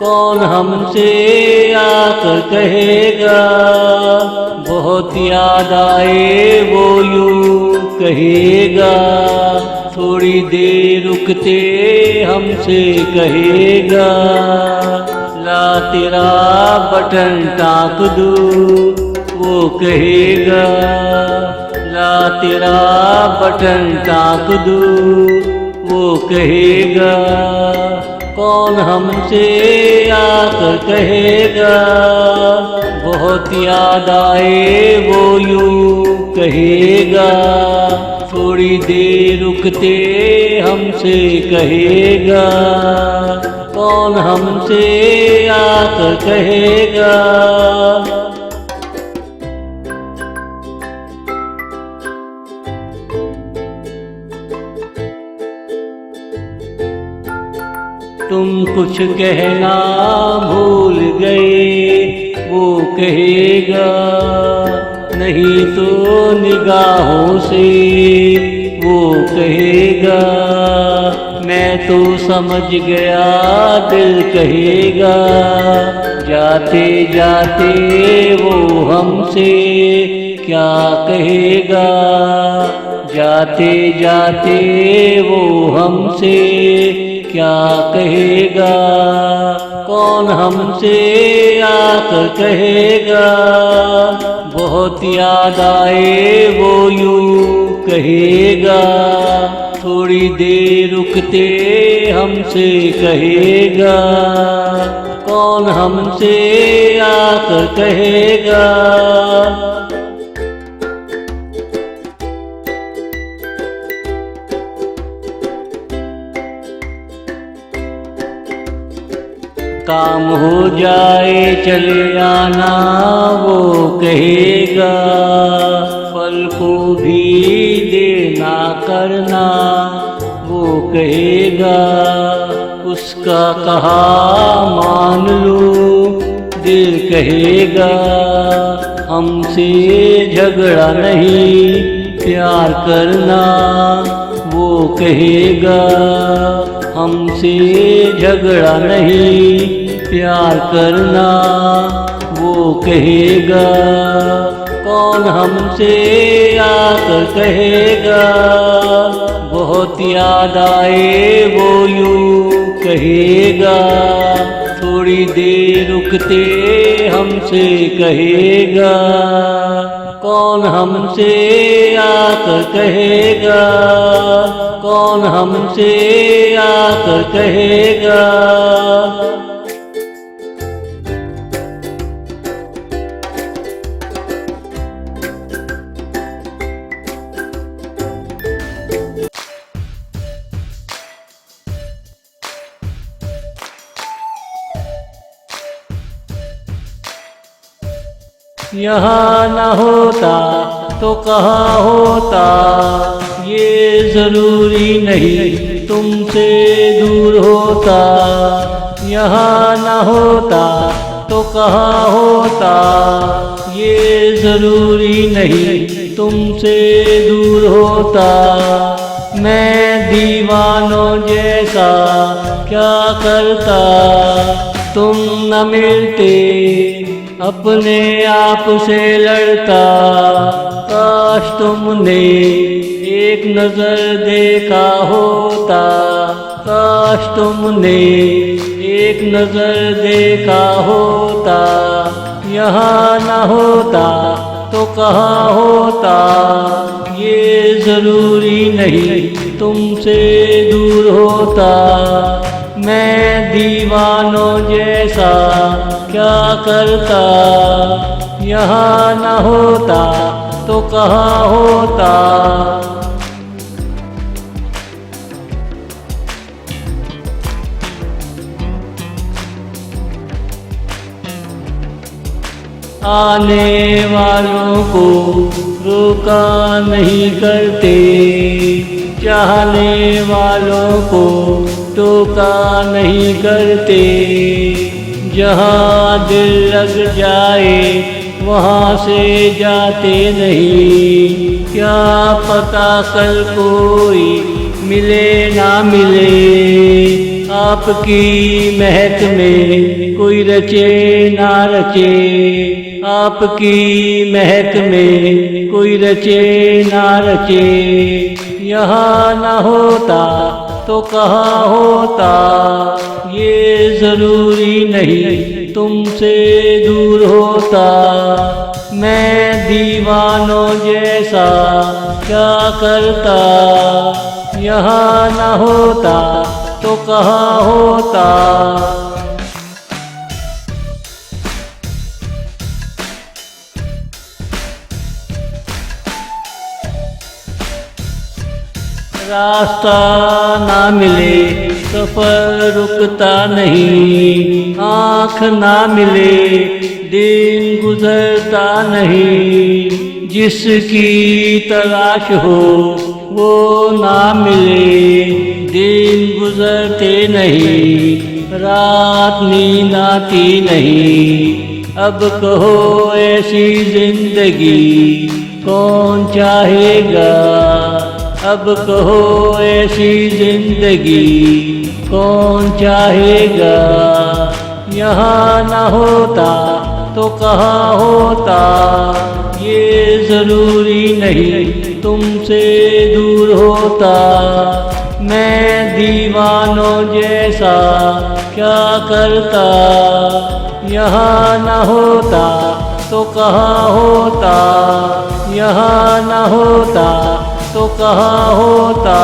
कौन हमसे आकर कहेगा, बहुत याद आए वो यूं कहेगा, थोड़ी देर रुकते हमसे कहेगा, ला तेरा बटन टाँक दूं वो कहेगा, ला तेरा बटन टाँक दूं वो कहेगा, कौन हमसे आकर कहेगा, बहुत याद आए वो यूं कहेगा, थोड़ी देर रुकते हमसे कहेगा, कौन हमसे आकर कहेगा। तुम कुछ कहना भूल गए वो कहेगा, नहीं तो निगाहों से वो कहेगा, मैं तो समझ गया दिल कहेगा, जाते जाते वो हमसे क्या कहेगा, जाते जाते वो हमसे क्या कहेगा, कौन हमसे आकर कहेगा, बहुत याद आए वो यूं कहेगा, थोड़ी देर रुकते हमसे कहेगा, कौन हमसे आकर कहेगा। काम हो जाए चले आना वो कहेगा, फल को भी देना करना वो कहेगा, उसका कहा मान लो दिल कहेगा, हमसे झगड़ा नहीं प्यार करना वो कहेगा, हमसे झगड़ा नहीं प्यार करना वो कहेगा, कौन हमसे आकर कहेगा, बहुत याद आए वो यूं कहेगा, थोड़ी देर रुकते हमसे कहेगा, कौन हमसे आकर कहेगा, कौन हमसे आकर कहेगा। यहाँ न होता तो कहाँ होता, ये ज़रूरी नहीं तुमसे दूर होता, यहाँ न होता तो कहाँ होता, ये ज़रूरी नहीं तुमसे दूर होता, मैं दीवानों जैसा क्या करता, तुम न मिलते अपने आप से लड़ता, काश तुमने एक नजर देखा होता, काश तुमने एक नजर देखा होता, यहाँ न होता तो कहाँ होता, ये ज़रूरी नहीं तुमसे दूर होता, मैं दीवानों जैसा क्या करता, यहाँ न होता तो कहाँ होता। आने वालों को रोका नहीं करते, चाहने वालों को टोका नहीं करते, जहाँ दिल लग जाए वहाँ से जाते नहीं, क्या पता कल कोई मिले ना मिले, आपकी महक में कोई रचे ना रचे, आपकी महक में कोई रचे ना रचे। यहाँ न होता तो कहाँ होता, ये जरूरी नहीं तुमसे दूर होता। मैं दीवानों जैसा क्या करता, यहाँ न होता तो कहाँ होता। रास्ता ना मिले सफर रुकता नहीं, आँख ना मिले दिन गुजरता नहीं। जिसकी तलाश हो वो ना मिले, दिन गुजरते नहीं, रात नींद आती नहीं। अब कहो ऐसी जिंदगी कौन चाहेगा, अब कहो ऐसी जिंदगी कौन चाहेगा। यहाँ न होता तो कहाँ होता, ये जरूरी नहीं तुमसे दूर होता। मैं दीवानों जैसा क्या करता, यहाँ न होता तो कहाँ होता, यहाँ न होता तो कहाँ होता।